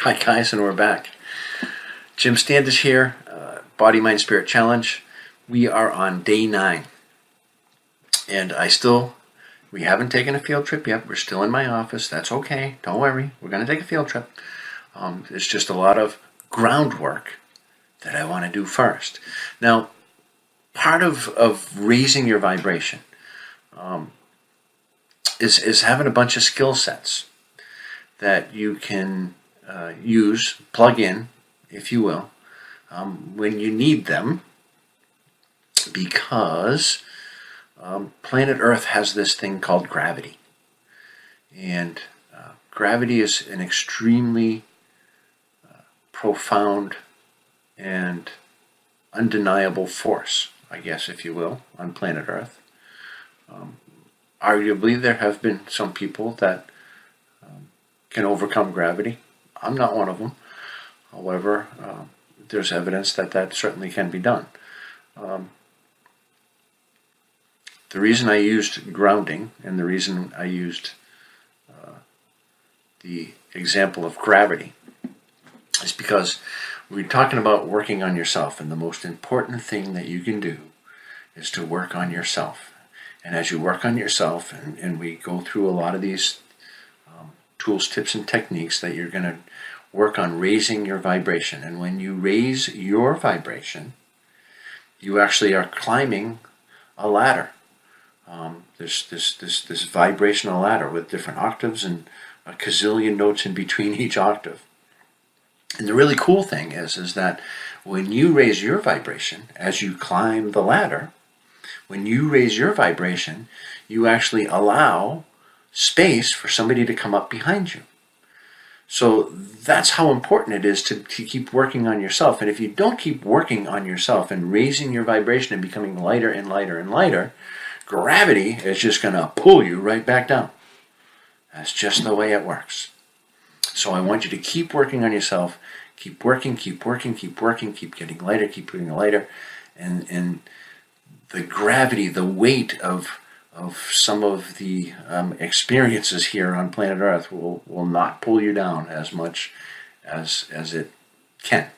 Hi guys, and we're back. Jim Standish here, Body, Mind, Spirit Challenge. We are on day 9. And we haven't taken a field trip yet. We're still in my office. That's okay. Don't worry. We're going to take a field trip. It's just a lot of groundwork that I want to do first. Now, part of raising your vibration is having a bunch of skill sets that you can plug in, if you will, when you need them, because planet Earth has this thing called gravity. And gravity is an extremely profound and undeniable force, I guess, if you will, on planet Earth. Arguably, there have been some people that can overcome gravity. I'm not one of them. However, there's evidence that certainly can be done. The reason I used grounding and the reason I used the example of gravity is because we're talking about working on yourself, and the most important thing that you can do is to work on yourself. And as you work on yourself, and we go through a lot of these tools, tips, and techniques, that you're going to work on raising your vibration. And when you raise your vibration, you actually are climbing a ladder. There's this vibrational ladder with different octaves and a gazillion notes in between each octave. And the really cool thing is that when you raise your vibration, as you climb the ladder, when you raise your vibration, you actually allow space for somebody to come up behind you. So that's how important it is to keep working on yourself. And if you don't keep working on yourself and raising your vibration and becoming lighter and lighter and lighter, gravity is just going to pull you right back down. That's just the way it works. So I want you to keep working on yourself. Keep working, keep working, keep working, keep getting lighter, keep getting lighter. And the gravity, the weight of some of the experiences here on planet Earth will not pull you down as much as it can.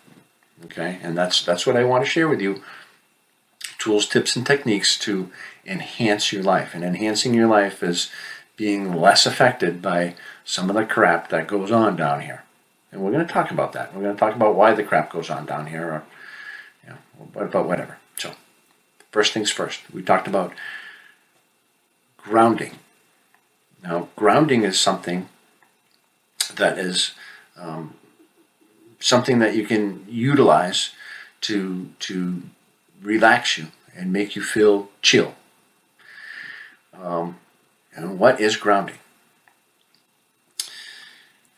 Okay? And that's what I want to share with you. Tools, tips, and techniques to enhance your life. And enhancing your life is being less affected by some of the crap that goes on down here. And we're going to talk about that. We're going to talk about why the crap goes on down here, or about whatever. So, first things first. We talked about grounding. Now, grounding is something that is something that you can utilize to relax you and make you feel chill. And what is grounding?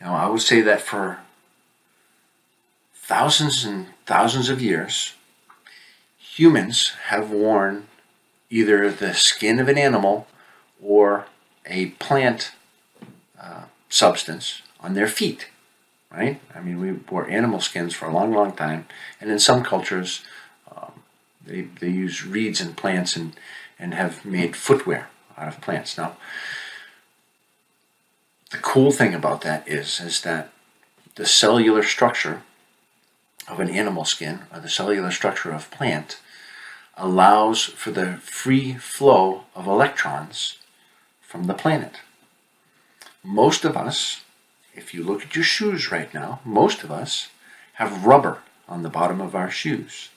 Now, I would say that for thousands and thousands of years, humans have worn either the skin of an animal or a plant substance on their feet, right? I mean, we wore animal skins for a long, long time, and in some cultures, they use reeds and plants and have made footwear out of plants. Now, the cool thing about that is that the cellular structure of an animal skin, or the cellular structure of plant, allows for the free flow of electrons from the planet. Most of us, if you look at your shoes right now, most of us have rubber on the bottom of our shoes.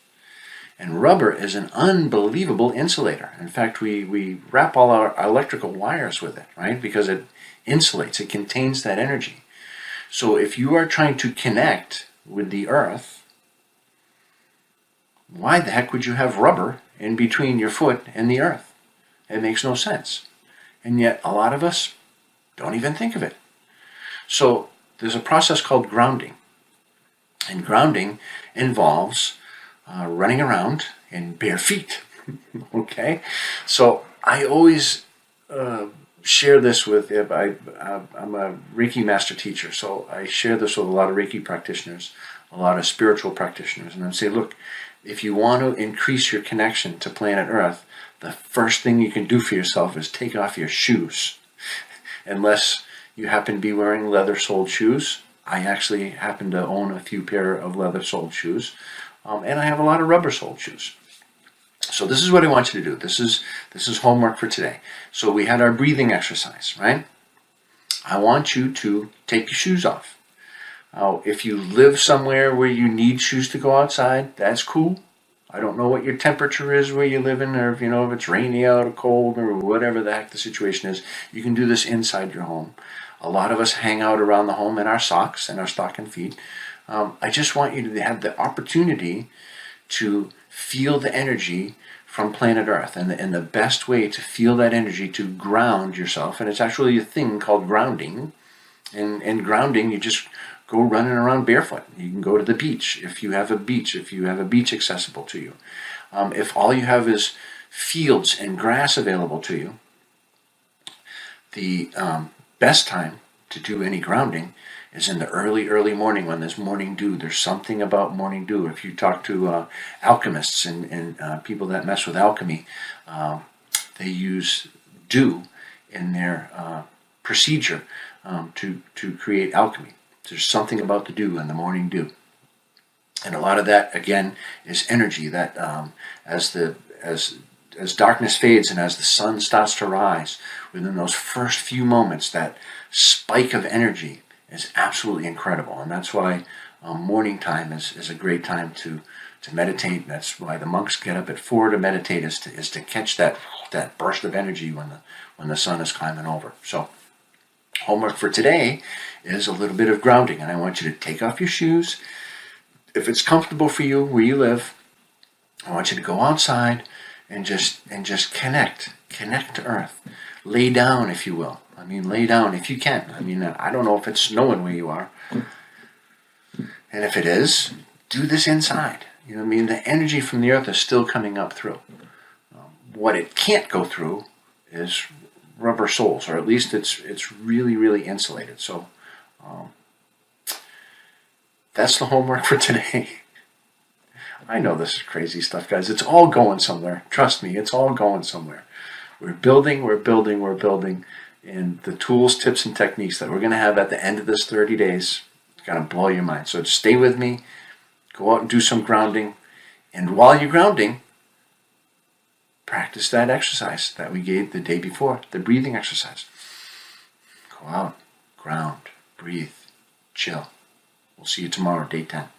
And rubber is an unbelievable insulator. In fact, we wrap all our electrical wires with it, right? Because it insulates, it contains that energy. So if you are trying to connect with the earth, why the heck would you have rubber in between your foot and the earth? It makes no sense. And yet a lot of us don't even think of it. So there's a process called grounding. And grounding involves running around in bare feet. Okay? So I always share this with, I'm a Reiki Master teacher, so I share this with a lot of Reiki practitioners, a lot of spiritual practitioners, and I say, look, if you want to increase your connection to planet Earth, the first thing you can do for yourself is take off your shoes. Unless you happen to be wearing leather-soled shoes, I actually happen to own a few pair of leather-soled shoes, and I have a lot of rubber-soled shoes. So this is what I want you to do. This is homework for today. So we had our breathing exercise, right? I want you to take your shoes off. Now, if you live somewhere where you need shoes to go outside, that's cool. I don't know what your temperature is where you live in, or if it's rainy out or cold or whatever the heck the situation is. You can do this inside your home. A lot of us hang out around the home in our socks and our stocking feet. I just want you to have the opportunity to feel the energy from planet Earth, and the best way to feel that energy, to ground yourself, and it's actually a thing called grounding. And grounding, you just go running around barefoot. You can go to the beach if you have a beach accessible to you. If all you have is fields and grass available to you, the best time to do any grounding is in the early morning when there's morning dew. There's something about morning dew. If you talk to alchemists and people that mess with alchemy, they use dew in their procedure to create alchemy. There's something about the dew and the morning dew. And a lot of that, again, is energy that as darkness fades and as the sun starts to rise, within those first few moments, that spike of energy is absolutely incredible. And that's why morning time is a great time to meditate. That's why the monks get up at 4 to meditate, is to catch that burst of energy when the sun is climbing over. So homework for today is a little bit of grounding, and I want you to take off your shoes. If it's comfortable for you where you live, I want you to go outside and just connect to Earth. Lay down, if you will. Lay down if you can. I don't know if it's snowing where you are. And if it is, do this inside. The energy from the Earth is still coming up through. What it can't go through is rubber soles, or at least it's really, really insulated. So that's the homework for today. I know this is crazy stuff, guys. It's all going somewhere. Trust me, it's all going somewhere. We're building, and the tools, tips, and techniques that we're going to have at the end of this 30 days is going to blow your mind. So stay with me. Go out and do some grounding. And while you're grounding, practice that exercise that we gave the day before, the breathing exercise. Go out, ground, breathe, chill. We'll see you tomorrow, day 10.